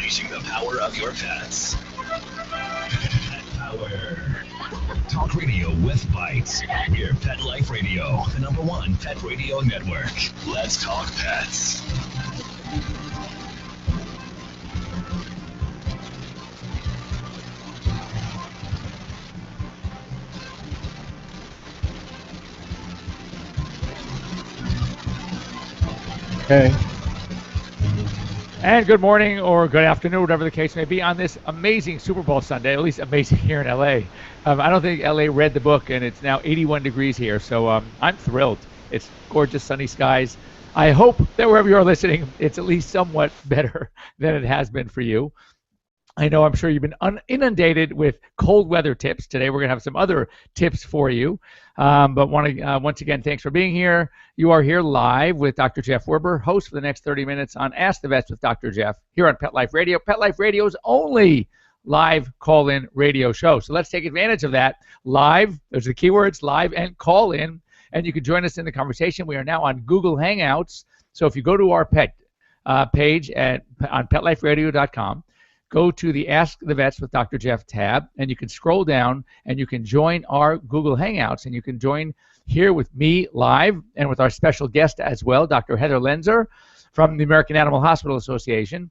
Unleashing the power of your pets. Pet Power. Talk radio with bites. Your Pet Life Radio, the #1 pet radio network. Let's talk pets. Okay. And good morning or good afternoon, whatever the case may be, on this amazing Super Bowl Sunday, at least amazing here in LA. I don't think LA read the book, and it's now 81 degrees here, so I'm thrilled. It's gorgeous sunny skies. I hope that wherever you're listening, it's at least somewhat better than it has been for you. I know I'm sure you've been inundated with cold weather tips. Today we're going to have some other tips for you. But want to once again, thanks for being here. You are here live with Dr. Jeff Werber, host for the next 30 minutes on Ask the Vets with Dr. Jeff here on Pet Life Radio. Pet Life Radio's only live call-in radio show. So let's take advantage of that. Live, there's the keywords, live and call-in. And you can join us in the conversation. We are now on Google Hangouts. So if you go to our pet page on PetLifeRadio.com, go to the Ask the Vets with Dr. Jeff tab, and you can scroll down and you can join our Google Hangouts, and you can join here with me live and with our special guest as well, Dr. Heather Lenzer from the American Animal Hospital Association.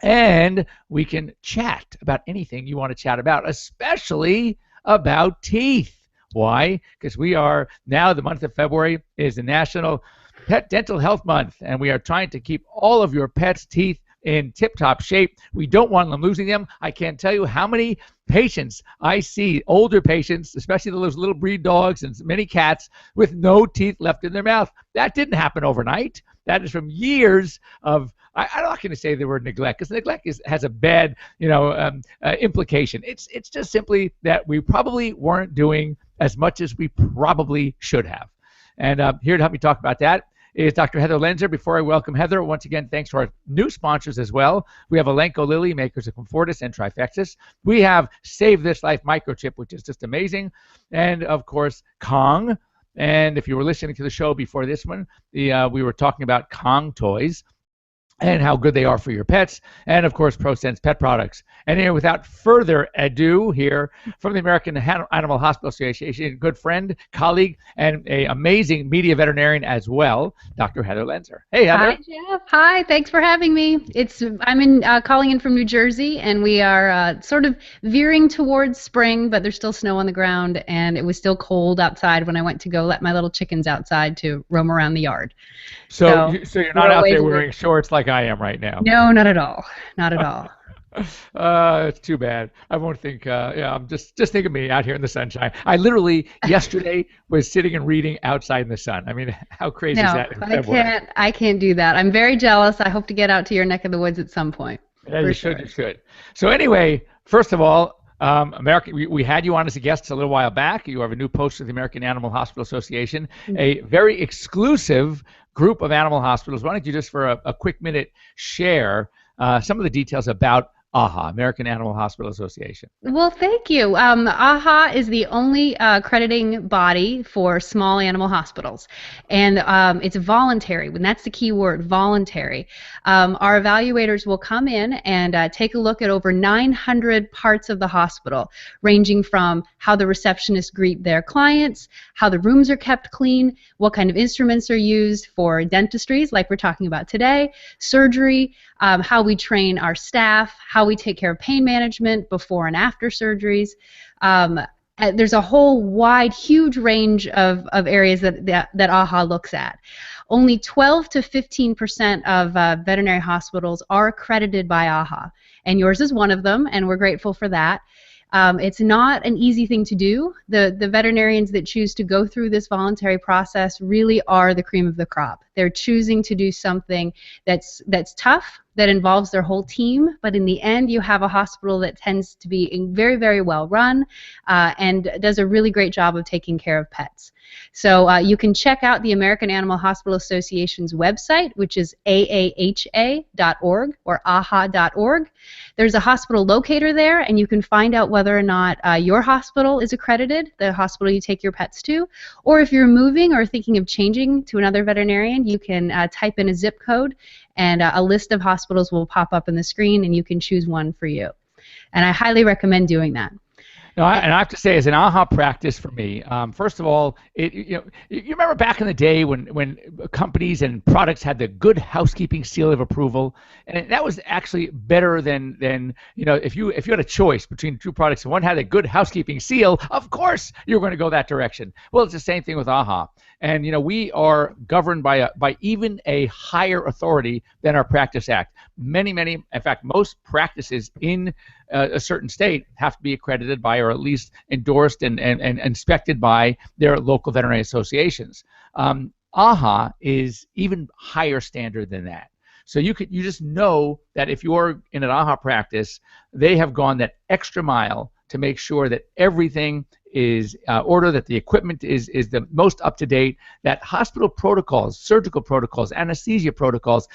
And we can chat about anything you want to chat about, especially about teeth. Why? Because we are now, the month of February is the National Pet Dental Health Month, and we are trying to keep all of your pets' teeth in tip-top shape. We don't want them losing them. I can't tell you how many patients I see, older patients, especially those little breed dogs and many cats with no teeth left in their mouth. That didn't happen overnight. That is from years of, I'm not going to say the word neglect, because neglect has a bad, implication. It's just simply that we probably weren't doing as much as we probably should have. And here to help me talk about that is Dr. Heather Lenzer. Before I welcome Heather, once again, thanks to our new sponsors as well. We have Elanco Lilly, makers of Comfortis and Trifexis. We have Save This Life Microchip, which is just amazing. And, of course, Kong. And if you were listening to the show before this one, we were talking about Kong toys and how good they are for your pets, and of course ProSense Pet Products. And here, without further ado, here from the American Animal Hospital Association, good friend, colleague, and an amazing media veterinarian as well, Dr. Heather Lenzer. Hey, Heather. Hi, Jeff. Hi. Thanks for having me. I'm calling in from New Jersey, and we are sort of veering towards spring, but there's still snow on the ground, and it was still cold outside when I went to go let my little chickens outside to roam around the yard. So you're not out there wearing shorts like I am right now. No, not at all. Not at all. It's too bad. I won't think. I'm just think of me out here in the sunshine. I literally yesterday was sitting and reading outside in the sun. I mean, how crazy is that? I can't do that. I'm very jealous. I hope to get out to your neck of the woods at some point. Yeah, you should. So anyway, first of all, we had you on as a guest a little while back. You have a new post with the American Animal Hospital Association, a very exclusive group of animal hospitals. Why don't you just for a quick minute share some of the details about AAHA, American Animal Hospital Association? Well, thank you. AAHA is the only accrediting body for small animal hospitals, and it's voluntary, and that's the key word, voluntary. Our evaluators will come in and take a look at over 900 parts of the hospital, ranging from how the receptionists greet their clients, how the rooms are kept clean, what kind of instruments are used for dentistries, like we're talking about today, surgery, how we train our staff, how we take care of pain management before and after surgeries. There's a whole wide, huge range of areas that AAHA looks at. Only 12 to 15% of veterinary hospitals are accredited by AAHA, and yours is one of them, and we're grateful for that. It's not an easy thing to do. The veterinarians that choose to go through this voluntary process really are the cream of the crop. They're choosing to do something that's tough, that involves their whole team, but in the end you have a hospital that tends to be very, very well run and does a really great job of taking care of pets. So you can check out the American Animal Hospital Association's website, which is aaha.org or aha.org. There's a hospital locator there, and you can find out whether or not your hospital is accredited, the hospital you take your pets to, or if you're moving or thinking of changing to another veterinarian, you can type in a zip code and a list of hospitals will pop up on the screen, and you can choose one for you. And I highly recommend doing that. No, and I have to say, as an AHA practice for me, first of all, you remember back in the day when companies and products had the Good Housekeeping seal of approval, and that was actually better than if you had a choice between two products and one had a Good Housekeeping seal, of course you're going to go that direction. Well, it's the same thing with AHA, and we are governed by even a higher authority than our Practice Act. Many, in fact, most practices in a certain state have to be accredited by, or at least endorsed and inspected by, their local veterinary associations. AHA is even higher standard than that. So you just know that if you're in an AHA practice, they have gone that extra mile to make sure that everything is ordered, that the equipment is the most up to date, that hospital protocols, surgical protocols, anesthesia protocols,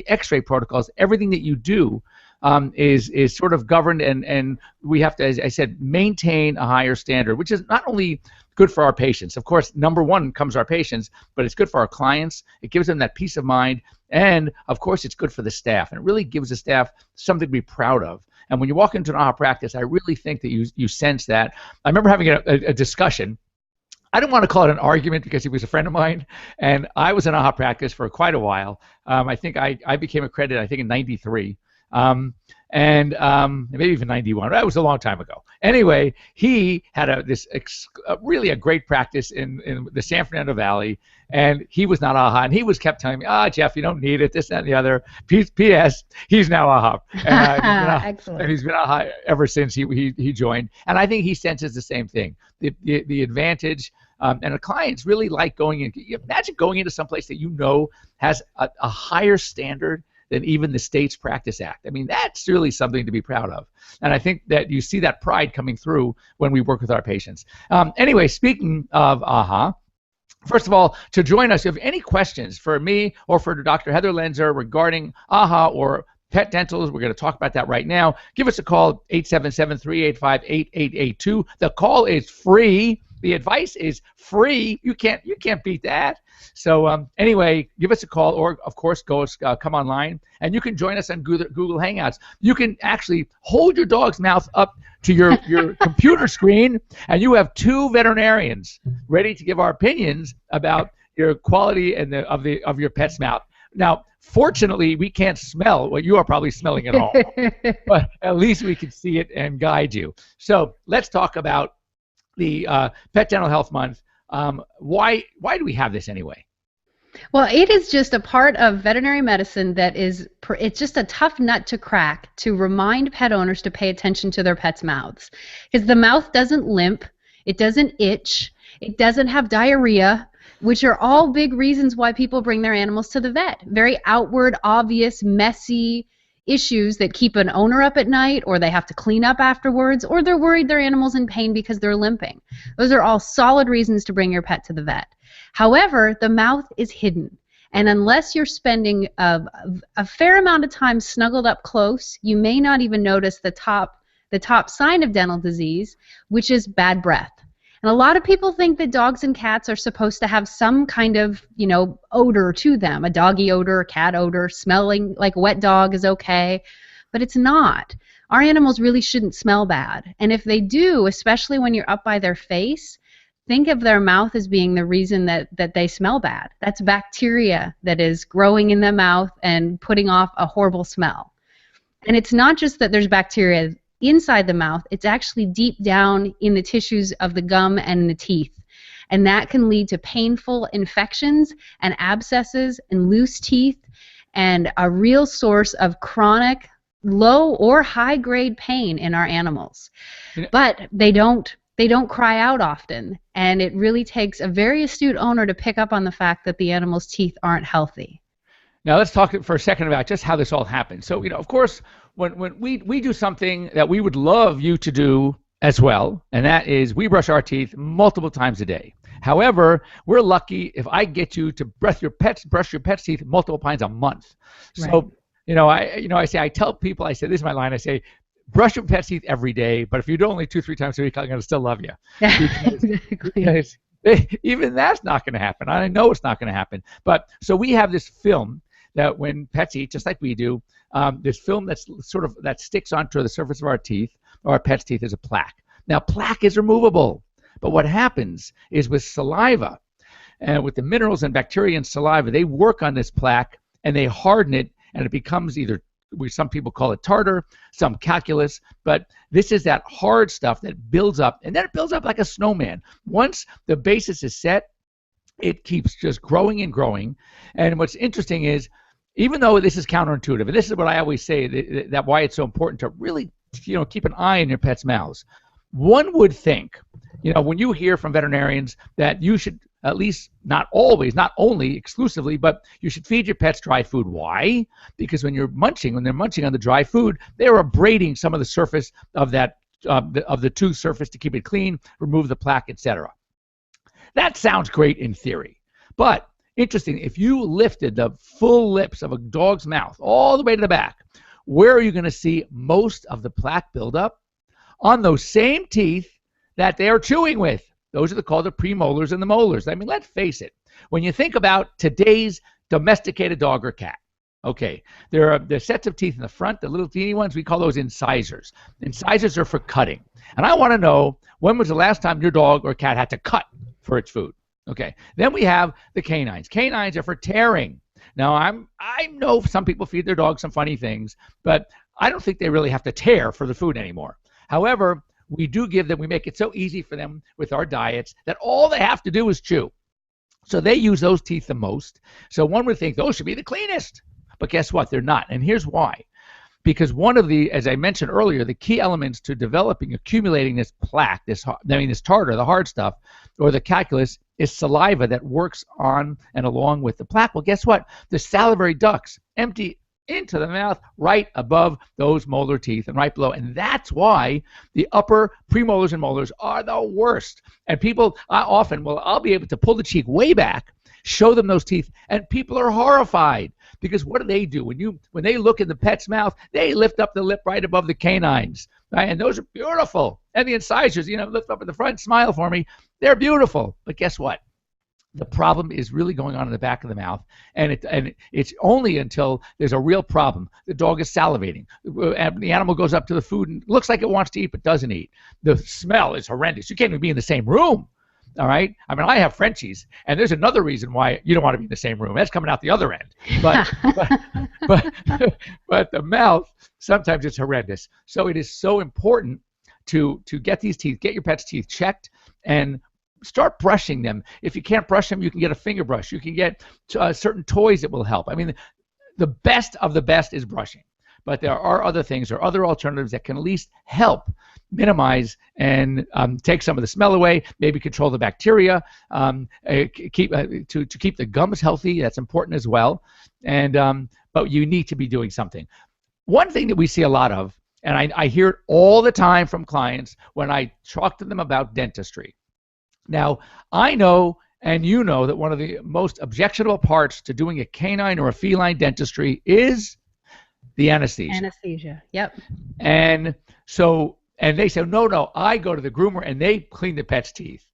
X-ray protocols, everything that you do is sort of governed, and we have to, as I said, maintain a higher standard, which is not only good for our patients. Of course, number one comes our patients, but it's good for our clients. It gives them that peace of mind, and of course, it's good for the staff, and it really gives the staff something to be proud of. And when you walk into an AHA practice, I really think that you sense that. I remember having a discussion. I don't want to call it an argument because he was a friend of mine, and I was in AHA practice for quite a while. I think I became accredited, I think, in '93. And maybe even 91. That was a long time ago. Anyway, he had really a great practice in the San Fernando Valley, and he was not AHA, and he kept telling me, Jeff, you don't need it, this, that, and the other. P.S. He's now AHA. Excellent. And he's been AHA ever since he joined. And I think he senses the same thing. The advantage, and the clients really like going in. Imagine going into someplace that has a higher standard than even the state's Practice Act. I mean, that's really something to be proud of. And I think that you see that pride coming through when we work with our patients. Anyway, speaking of AHA, first of all, to join us, if you have any questions for me or for Dr. Heather Lenzer regarding AHA or pet dentals, we're going to talk about that right now. Give us a call, 877-385-8882. The call is free. The advice is free. You can't beat that. So anyway, give us a call, or of course, come online, and you can join us on Google Hangouts. You can actually hold your dog's mouth up to your computer screen, and you have two veterinarians ready to give our opinions about your quality and of your pet's mouth. Now, fortunately, we can't smell what you are probably smelling at home, but at least we can see it and guide you. So let's talk about the Pet Dental Health Month. Why do we have this anyway? Well, it is just a part of veterinary medicine it's just a tough nut to crack to remind pet owners to pay attention to their pets' mouths. Because the mouth doesn't limp, it doesn't itch, it doesn't have diarrhea, which are all big reasons why people bring their animals to the vet. Very outward, obvious, messy issues that keep an owner up at night, or they have to clean up afterwards, or they're worried their animal's in pain because they're limping. Those are all solid reasons to bring your pet to the vet. However, the mouth is hidden, and unless you're spending a fair amount of time snuggled up close, you may not even notice the top sign of dental disease, which is bad breath. And a lot of people think that dogs and cats are supposed to have some kind of, odor to them, a doggy odor, a cat odor, smelling like a wet dog is okay, but it's not. Our animals really shouldn't smell bad. And if they do, especially when you're up by their face, think of their mouth as being the reason that they smell bad. That's bacteria that is growing in the mouth and putting off a horrible smell. And it's not just that there's bacteria inside the mouth, it's actually deep down in the tissues of the gum and in the teeth. And that can lead to painful infections and abscesses and loose teeth and a real source of chronic low or high grade pain in our animals. But they don't cry out often, and it really takes a very astute owner to pick up on the fact that the animal's teeth aren't healthy. Now let's talk for a second about just how this all happens. So, of course, when we do something that we would love you to do as well, and that is we brush our teeth multiple times a day. However, we're lucky if I get you to brush your pet's teeth multiple times a month. Right. So, I tell people, this is my line, I say, brush your pet's teeth every day, but if you do only 2-3 times a week, I'm going to still love you. Because even that's not going to happen. I know it's not going to happen. But so we have this film that when pets eat, just like we do, this film that sticks onto the surface of our teeth, or our pet's teeth, is a plaque. Now, plaque is removable, but what happens is with saliva, and with the minerals and bacteria in saliva, they work on this plaque and they harden it, and it becomes either, some people call it tartar, some calculus, but this is that hard stuff that builds up, and then it builds up like a snowman. Once the basis is set, it keeps just growing and growing. And what's interesting is, even though this is counterintuitive, and this is what I always say, that why it's so important to really, keep an eye on your pet's mouths. One would think, when you hear from veterinarians that you should at least, not always, not only exclusively, but you should feed your pets dry food. Why? Because when they're munching on the dry food, they're abrading some of the surface of that of the tooth surface to keep it clean, remove the plaque, etc. That sounds great in theory, but interesting, if you lifted the full lips of a dog's mouth all the way to the back, where are you going to see most of the plaque buildup? On those same teeth that they are chewing with. Those are called the premolars and the molars. I mean, let's face it. When you think about today's domesticated dog or cat, okay, there are the sets of teeth in the front, the little teeny ones, we call those incisors. Incisors are for cutting. And I want to know, when was the last time your dog or cat had to cut for its food? Okay, then we have the canines. Canines are for tearing. Now, I know some people feed their dogs some funny things, but I don't think they really have to tear for the food anymore. However, we make it so easy for them with our diets that all they have to do is chew. So they use those teeth the most. So one would think those should be the cleanest. But guess what? They're not. And here's why. Because one of the, as I mentioned earlier, the key elements to accumulating this plaque, this tartar, the hard stuff, or the calculus, is saliva that works on and along with the plaque. Well, guess what? The salivary ducts empty into the mouth right above those molar teeth and right below. And that's why the upper premolars and molars are the worst. And people I'll be able to pull the cheek way back, show them those teeth, and people are horrified. Because what do? When they look in the pet's mouth, they lift up the lip right above the canines. Right? And those are beautiful. And the incisors, lift up in the front, smile for me. They're beautiful. But guess what? The problem is really going on in the back of the mouth, and it's only until there's a real problem. The dog is salivating, and the animal goes up to the food and looks like it wants to eat but doesn't eat. The smell is horrendous. You can't even be in the same room. All right. I mean, I have Frenchies, and there's another reason why you don't want to be in the same room. That's coming out the other end. But the mouth, sometimes it's horrendous. So it is so important to get your pet's teeth checked and start brushing them. If you can't brush them, you can get a finger brush. You can get certain toys that will help. I mean, the best of the best is brushing. But there are other things or other alternatives that can at least help minimize and take some of the smell away, maybe control the bacteria, to keep the gums healthy. That's important as well. And but you need to be doing something. One thing that we see a lot of, and I hear it all the time from clients when I talk to them about dentistry. Now, I know and you know that one of the most objectionable parts to doing a canine or a feline dentistry is the anesthesia. Anesthesia, yep. And they say, no, I go to the groomer and they clean the pet's teeth.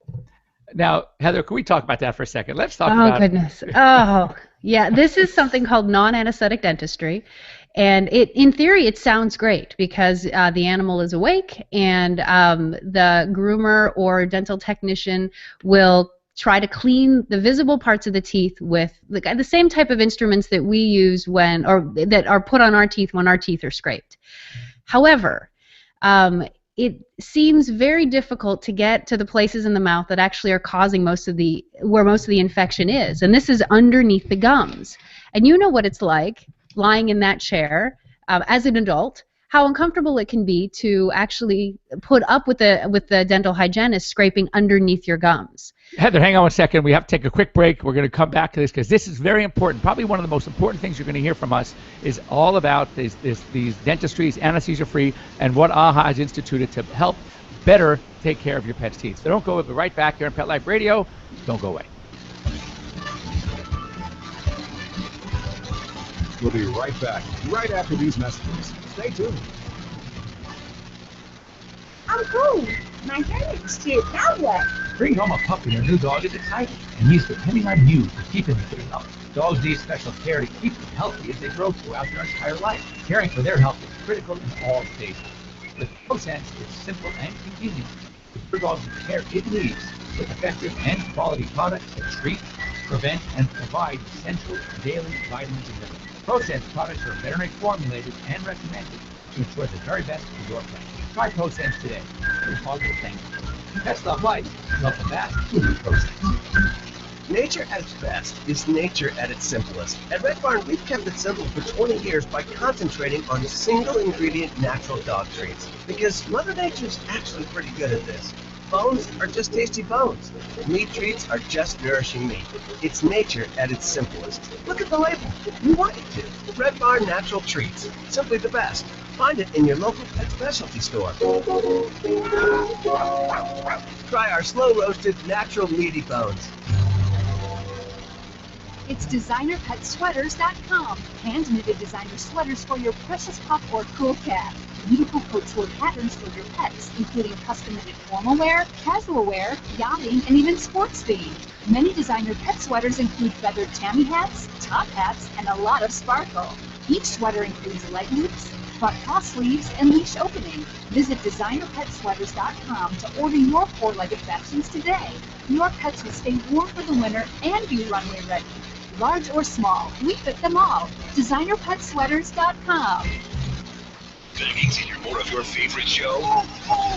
Now, Heather, can we talk about that for a second? Let's talk about it. Oh, goodness. Oh, yeah. This is something called non-anesthetic dentistry. And in theory, it sounds great because the animal is awake and the groomer or dental technician will try to clean the visible parts of the teeth with the same type of instruments that we use that are put on our teeth when our teeth are scraped. However, it seems very difficult to get to the places in the mouth that actually are causing where most of the infection is, and this is underneath the gums. And you know what it's like lying in that chair as an adult, how uncomfortable it can be to actually put up with the dental hygienist scraping underneath your gums. Heather, hang on 1 second. We have to take a quick break. We're going to come back to this because this is very important. Probably one of the most important things you're going to hear from us is all about these dentistries, anesthesia-free, and what AAHA has instituted to help better take care of your pet's teeth. So don't go. We'll be right back here on Pet Life Radio. Don't go away. We'll be right back, right after these messages. Stay tuned. I'm cool. My hair is too. Now what? Bring home a puppy or new dog is exciting, and he's depending on you to keep him in good health. Dogs need special care to keep them healthy as they grow throughout their entire life. Caring for their health is critical in all stages. With ProSense, it's simple and convenient. With your dog's care it needs, with effective and quality products that treat, prevent, and provide essential daily vitamins and minerals. ProSense products are veterinary formulated and recommended to ensure the very best for your pet. Try ProSense today. Your dog will thank you. Pets love life. Love the best with ProSense. Nature at its best is nature at its simplest. At Red Barn, we've kept it simple for 20 years by concentrating on single-ingredient natural dog treats. Because Mother Nature's actually pretty good at this. Bones are just tasty bones. Meat treats are just nourishing meat. It's nature at its simplest. Look at the label. We want you to. Red Barn Natural Treats. Simply the best. Find it in your local pet specialty store. Try our slow-roasted, natural meaty bones. It's DesignerPetSweaters.com. Hand-knitted designer sweaters for your precious pup or cool cat. Beautiful couture patterns for your pets, including custom-knitted formal wear, casual wear, yachting, and even sports themed. Many designer pet sweaters include feathered tammy hats, top hats, and a lot of sparkle. Each sweater includes leg loops, front paw sleeves, and leash opening. Visit DesignerPetSweaters.com to order your four-legged factions today. Your pets will stay warm for the winter and be runway ready. Large or small, we fit them all. DesignerPetSweaters.com. Begging to hear more of your favorite show?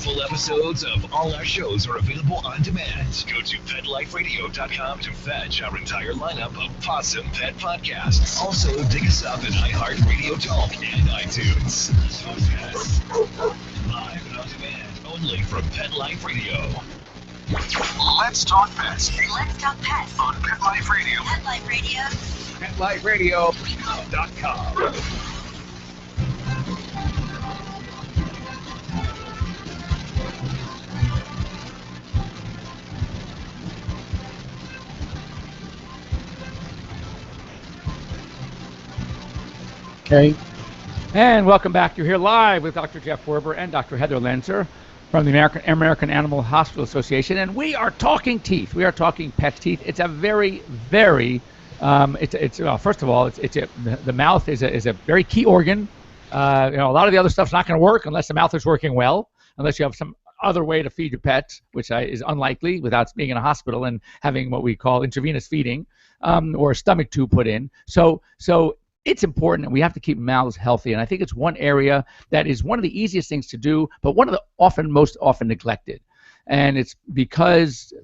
Full episodes of all our shows are available on demand. Go to PetLifeRadio.com to fetch our entire lineup of awesome pet podcasts. Also, dig us up at iHeartRadio Talk and iTunes. Podcasts, live and on demand, only from Pet Life Radio. Let's talk pets. Let's talk pets On Pet Life Radio. Pet Life Radio. PetLifeRadio.com. Okay. And welcome back. You're here live with Dr. Jeff Werber and Dr. Heather Lenzer from the American Animal Hospital Association, and we are talking teeth. We are talking pet teeth. It's a very, very, first of all, the mouth is a very key organ. A lot of the other stuff's not going to work unless the mouth is working well, unless you have some other way to feed your pet, which is unlikely without being in a hospital and having what we call intravenous feeding or a stomach tube put in. So it's important, and we have to keep mouths healthy. And I think it's one area that is one of the easiest things to do, but one of the most often neglected. And it's because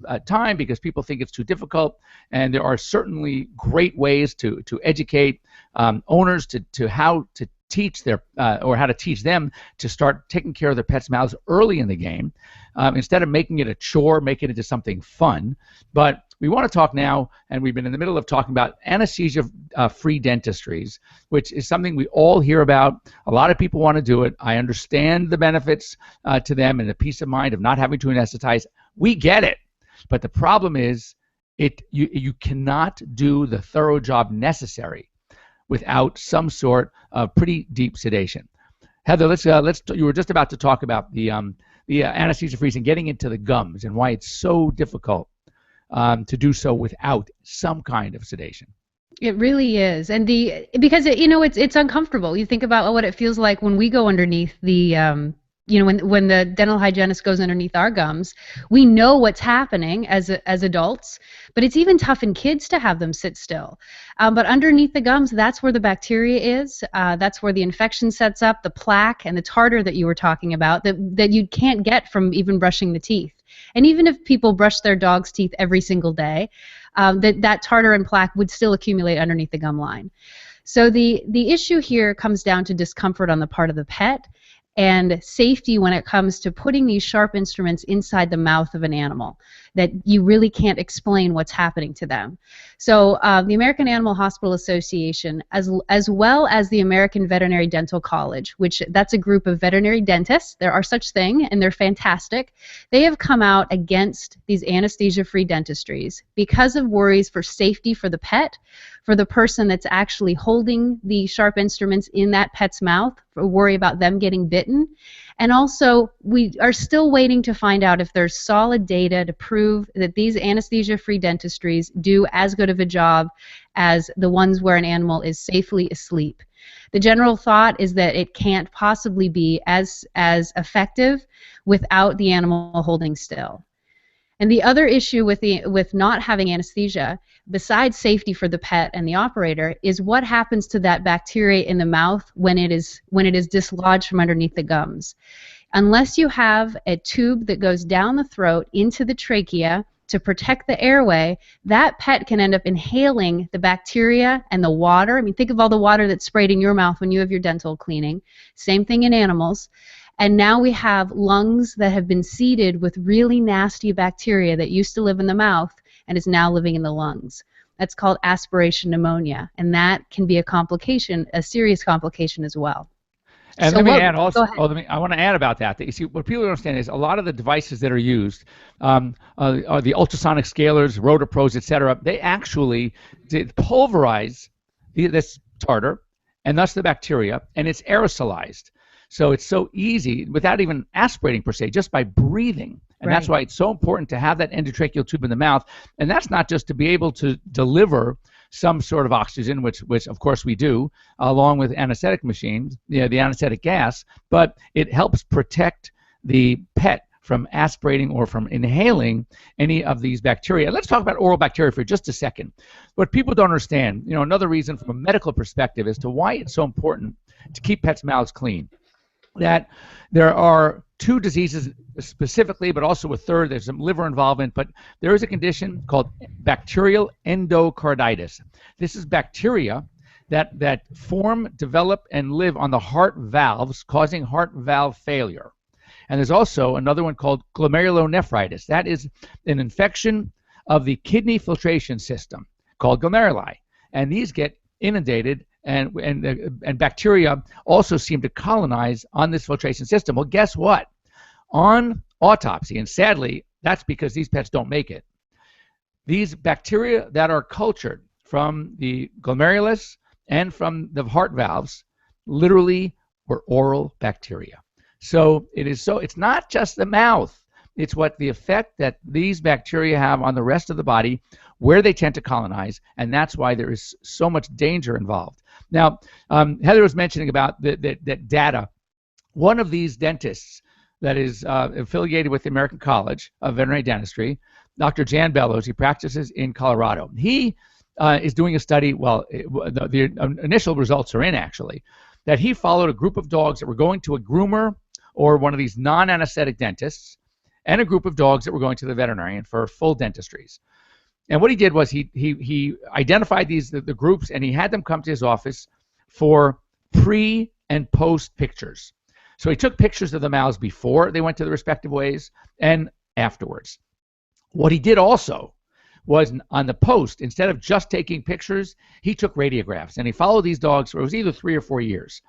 because people think it's too difficult. And there are certainly great ways to educate owners to how to teach how to teach them to start taking care of their pets' mouths early in the game, instead of making it a chore, make it into something fun. But we want to talk now, and we've been in the middle of talking about anesthesia-free dentistries, which is something we all hear about. A lot of people want to do it. I understand the benefits to them and the peace of mind of not having to anesthetize. We get it. But the problem is you cannot do the thorough job necessary without some sort of pretty deep sedation. Heather, you were just about to talk about the anesthesia-free and getting into the gums and why it's so difficult to do so without some kind of sedation. It really is, and because it's uncomfortable. You think about what it feels like when we go underneath the when the dental hygienist goes underneath our gums. We know what's happening as adults, but it's even tough in kids to have them sit still. But underneath the gums, that's where the bacteria is. That's where the infection sets up, the plaque and the tartar that you were talking about that you can't get from even brushing the teeth. And even if people brush their dog's teeth every single day, that tartar and plaque would still accumulate underneath the gum line. So the issue here comes down to discomfort on the part of the pet and safety when it comes to putting these sharp instruments inside the mouth of an animal that you really can't explain what's happening to them. So the American Animal Hospital Association, as well as the American Veterinary Dental College, which that's a group of veterinary dentists, there are such thing, and they're fantastic, they have come out against these anesthesia-free dentistries because of worries for safety for the pet, for the person that's actually holding the sharp instruments in that pet's mouth, for worry about them getting bitten bitten. And also, we are still waiting to find out if there's solid data to prove that these anesthesia-free dentistries do as good of a job as the ones where an animal is safely asleep. The general thought is that it can't possibly be as effective without the animal holding still. And the other issue with not having anesthesia, besides safety for the pet and the operator, is what happens to that bacteria in the mouth when it is dislodged from underneath the gums. Unless you have a tube that goes down the throat into the trachea to protect the airway, that pet can end up inhaling the bacteria and the water. I mean, think of all the water that's sprayed in your mouth when you have your dental cleaning. Same thing in animals. And now we have lungs that have been seeded with really nasty bacteria that used to live in the mouth and is now living in the lungs. That's called aspiration pneumonia, and that can be a complication, a serious complication as well. And so let me add also, I want to add about that. You see, what people don't understand is a lot of the devices that are used, are the ultrasonic scalers, Rotopros, etc., they actually pulverize this tartar and thus the bacteria, and it's aerosolized. So it's so easy without even aspirating per se, just by breathing. And Right. That's why it's so important to have that endotracheal tube in the mouth. And that's not just to be able to deliver some sort of oxygen, which of course we do, along with anesthetic machines, the anesthetic gas, but it helps protect the pet from aspirating or from inhaling any of these bacteria. Let's talk about oral bacteria for just a second. What people don't understand, another reason from a medical perspective as to why it's so important to keep pets' mouths clean, that there are two diseases specifically, but also a third. There's some liver involvement, but there is a condition called bacterial endocarditis. This is bacteria that form, develop, and live on the heart valves, causing heart valve failure. And there's also another one called glomerulonephritis. That is an infection of the kidney filtration system called glomeruli. And these get inundated, and bacteria also seem to colonize on this filtration system. Well, guess what? On autopsy, and sadly, that's because these pets don't make it, these bacteria that are cultured from the glomerulus and from the heart valves literally were oral bacteria. So it's not just the mouth. It's what the effect that these bacteria have on the rest of the body, where they tend to colonize, and that's why there is so much danger involved. Now, Heather was mentioning about that data. One of these dentists that is affiliated with the American College of Veterinary Dentistry, Dr. Jan Bellows, he practices in Colorado. He is doing a study, the initial results are in actually, that he followed a group of dogs that were going to a groomer or one of these non-anesthetic dentists, and a group of dogs that were going to the veterinarian for full dentistries. And what he did was he identified the groups, and he had them come to his office for pre and post pictures. So he took pictures of the mouths before they went to the respective ways and afterwards. What he did also was on the post, instead of just taking pictures, he took radiographs, and he followed these dogs for, it was either 3 or 4 years.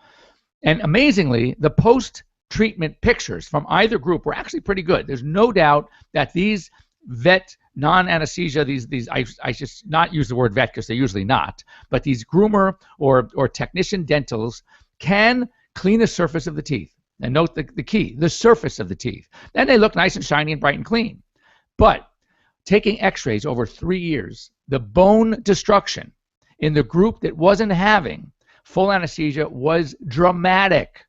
And amazingly, the post-treatment pictures from either group were actually pretty good. There's no doubt that these vet non-anesthesia, these I should not use the word vet because they're usually not, but these groomer or technician dentals can clean the surface of the teeth. And note the key, the surface of the teeth. And they look nice and shiny and bright and clean. But taking x-rays over 3 years, the bone destruction in the group that wasn't having full anesthesia was dramatic.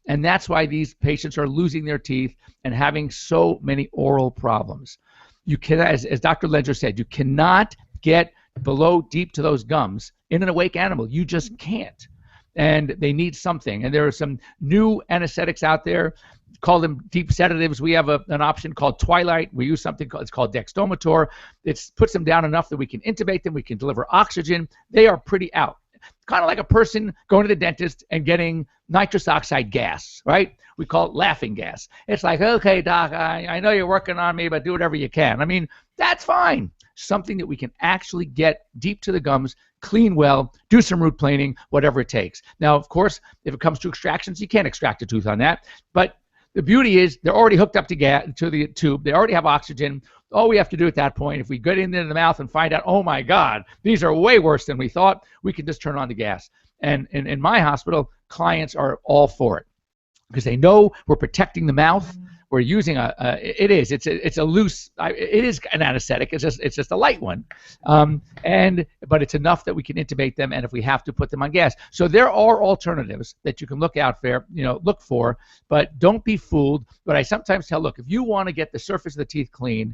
And that's why these patients are losing their teeth and having so many oral problems. You can, as Dr. Ledger said, you cannot get below deep to those gums in an awake animal. You just can't. And they need something. And there are some new anesthetics out there. Call them deep sedatives. We have an option called Twilight. We use something called, it's called Dexdomitor. It puts them down enough that we can intubate them. We can deliver oxygen. They are pretty out. Kind of like a person going to the dentist and getting nitrous oxide gas, right? We call it laughing gas. It's like, okay, doc, I know you're working on me, but do whatever you can. I mean, that's fine. Something that we can actually get deep to the gums, clean well, do some root planing, whatever it takes. Now, of course, if it comes to extractions, you can't extract a tooth on that. But the beauty is they're already hooked up to the tube. They already have oxygen. All we have to do at that point, if we get into the mouth and find out, oh my God, these are way worse than we thought, we can just turn on the gas. And in my hospital, clients are all for it. because they know we're protecting the mouth. We're using it's a loose, it is an anesthetic. It's just a light one, but it's enough that we can intubate them, and if we have to, put them on gas. So there are alternatives that you can look for, but don't be fooled. But I sometimes tell, look, if you want to get the surface of the teeth clean,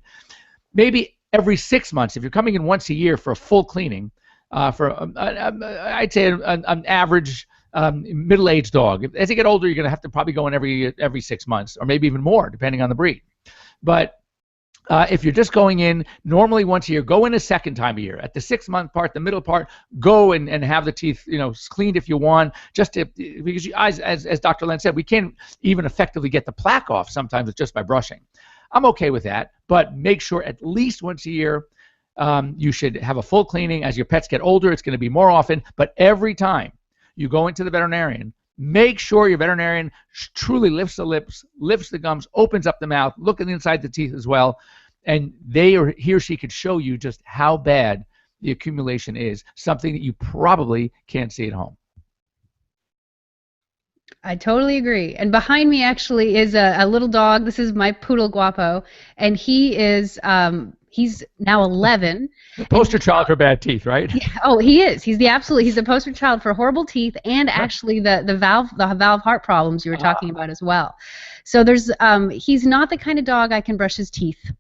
maybe every 6 months, if you're coming in once a year for a full cleaning, I'd say an average middle-aged dog. As you get older, you're going to have to probably go in every 6 months, or maybe even more, depending on the breed. But if you're just going in normally once a year, go in a second time a year. At the 6 month part, the middle part, go and have the teeth cleaned if you want. Because as Dr. Len said, we can't even effectively get the plaque off sometimes just by brushing. I'm okay with that, but make sure at least once a year you should have a full cleaning. As your pets get older, it's going to be more often, but every time you go into the veterinarian, make sure your veterinarian truly lifts the lips, lifts the gums, opens up the mouth, look inside the teeth as well, and he or she could show you just how bad the accumulation is, something that you probably can't see at home. I totally agree. And behind me actually is a little dog. This is my poodle Guapo, and he is he's now 11. The poster child for bad teeth, right? Yeah, oh, he is. He's the poster child for horrible teeth, and actually the valve heart problems you were talking about as well. So he's not the kind of dog I can brush his teeth.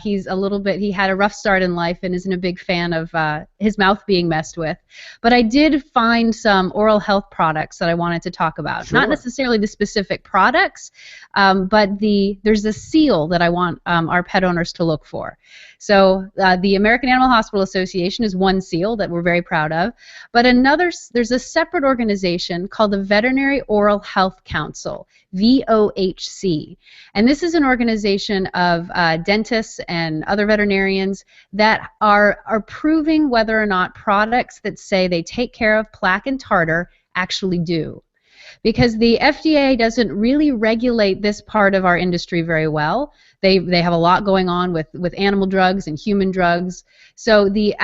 He had a rough start in life and isn't a big fan of his mouth being messed with. But I did find some oral health products that I wanted to talk about. Sure. Not necessarily the specific products, but there's a seal that I want our pet owners to look for. So the American Animal Hospital Association is one seal that we're very proud of, but there's a separate organization called the Veterinary Oral Health Council, VOHC, and this is an organization of dentists and other veterinarians that are proving whether or not products that say they take care of plaque and tartar actually do. Because the FDA doesn't really regulate this part of our industry very well. They have a lot going on with animal drugs and human drugs. So the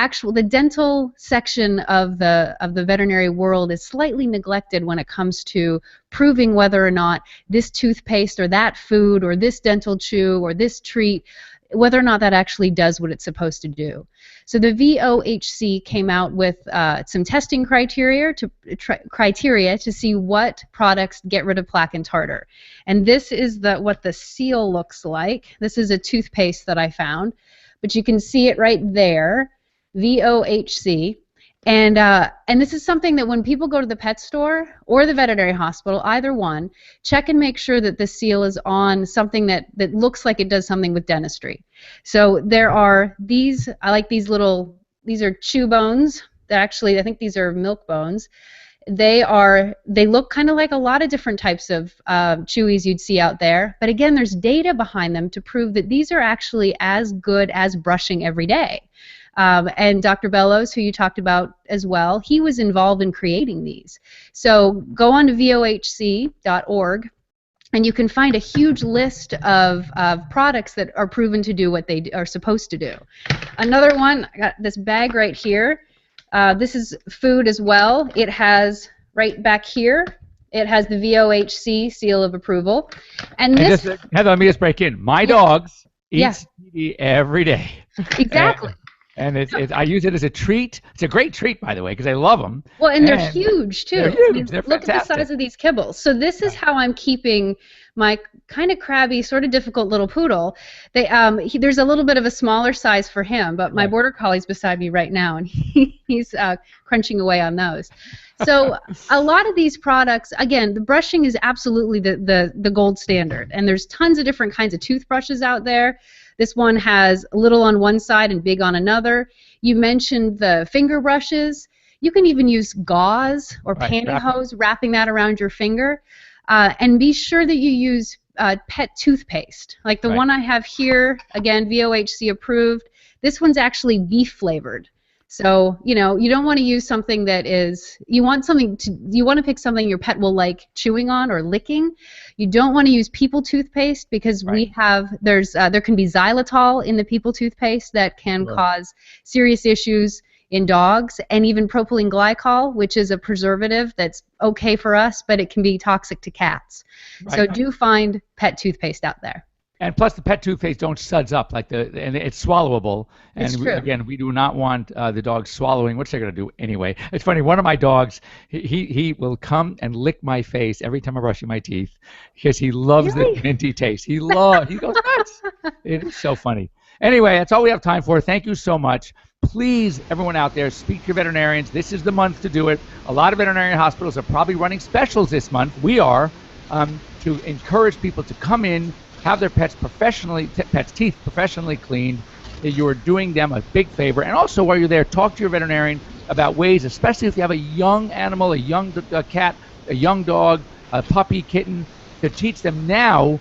dental section of the veterinary world is slightly neglected when it comes to proving whether or not this toothpaste or that food or this dental chew or this treat, whether or not that actually does what it's supposed to do. So the VOHC came out with some testing criteria to see what products get rid of plaque and tartar. And this is what the seal looks like. This is a toothpaste that I found, but you can see it right there, VOHC. And this is something that when people go to the pet store or the veterinary hospital, either one, check and make sure that the seal is on something that looks like it does something with dentistry. So there are these, I like these these are chew bones. Actually, I think these are milk bones. They look kind of like a lot of different types of chewies you'd see out there. But again, there's data behind them to prove that these are actually as good as brushing every day. And Dr. Bellows, who you talked about as well, he was involved in creating these. So go on to vohc.org, and you can find a huge list of products that are proven to do what they are supposed to do. Another one, I got this bag right here. This is food as well. It has, right back here, it has the VOHC seal of approval. And this... Heather, let me just break in. My dogs eat TV every day. Exactly. And I use it as a treat. It's a great treat, by the way, because I love them. Well, and they're huge, too. They're huge. I mean, They're look fantastic. at the size of these kibbles. So this is how I'm keeping my kind of crabby, sort of difficult little poodle. There's a little bit of a smaller size for him, but my Border Collie's beside me right now, and he's crunching away on those. So a lot of these products, again, the brushing is absolutely the gold standard, and there's tons of different kinds of toothbrushes out there. This one has little on one side and big on another. You mentioned the finger brushes. You can even use gauze or pantyhose, wrapping that around your finger. And be sure that you use pet toothpaste. Like the one I have here, again, VOHC approved. This one's actually beef flavored. So, you don't want to use something that is, you want to pick something your pet will like chewing on or licking. You don't want to use people toothpaste because there can be xylitol in the people toothpaste that can cause serious issues in dogs, and even propylene glycol, which is a preservative that's okay for us, but it can be toxic to cats. Right. So do find pet toothpaste out there. And plus, the pet toothpaste don't suds up and it's swallowable. And It's true. again, we do not want the dogs swallowing, which they're going to do anyway. It's funny. One of my dogs, he will come and lick my face every time I'm brushing my teeth because he loves Really? the minty taste. He goes nuts. It is so funny. Anyway, that's all we have time for. Thank you so much. Please, everyone out there, speak to your veterinarians. This is the month to do it. A lot of veterinarian hospitals are probably running specials this month. We are, to encourage people to come in, have their pets teeth professionally cleaned. You are doing them a big favor. And also, while you're there, talk to your veterinarian about ways, especially if you have a young animal, a young cat, a young dog, a puppy, kitten, to teach them now,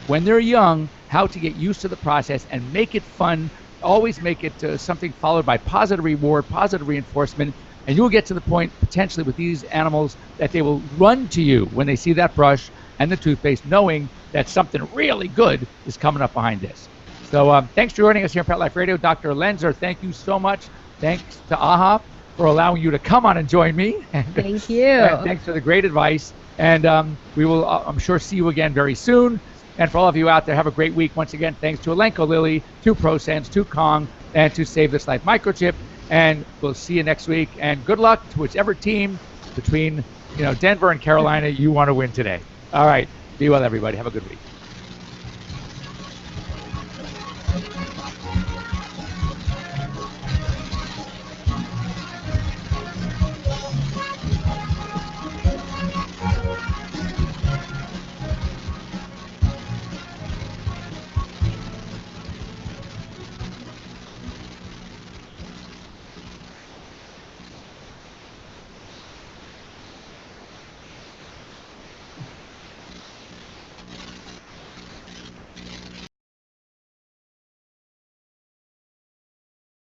when they're young, how to get used to the process and make it fun. Always make it something followed by positive reward, positive reinforcement, and you'll get to the point, potentially, with these animals that they will run to you when they see that brush and the toothpaste, knowing that something really good is coming up behind this. So thanks for joining us here on Pet Life Radio. Dr. Lenzer, thank you so much. Thanks to AHA for allowing you to come on and join me. Thank you. And thanks for the great advice. And we will, I'm sure, see you again very soon. And for all of you out there, have a great week. Once again, thanks to Elanco Lilly, to ProSense, to Kong, and to Save This Life Microchip. And we'll see you next week. And good luck to whichever team between Denver and Carolina you want to win today. All right. Be well, everybody. Have a good week.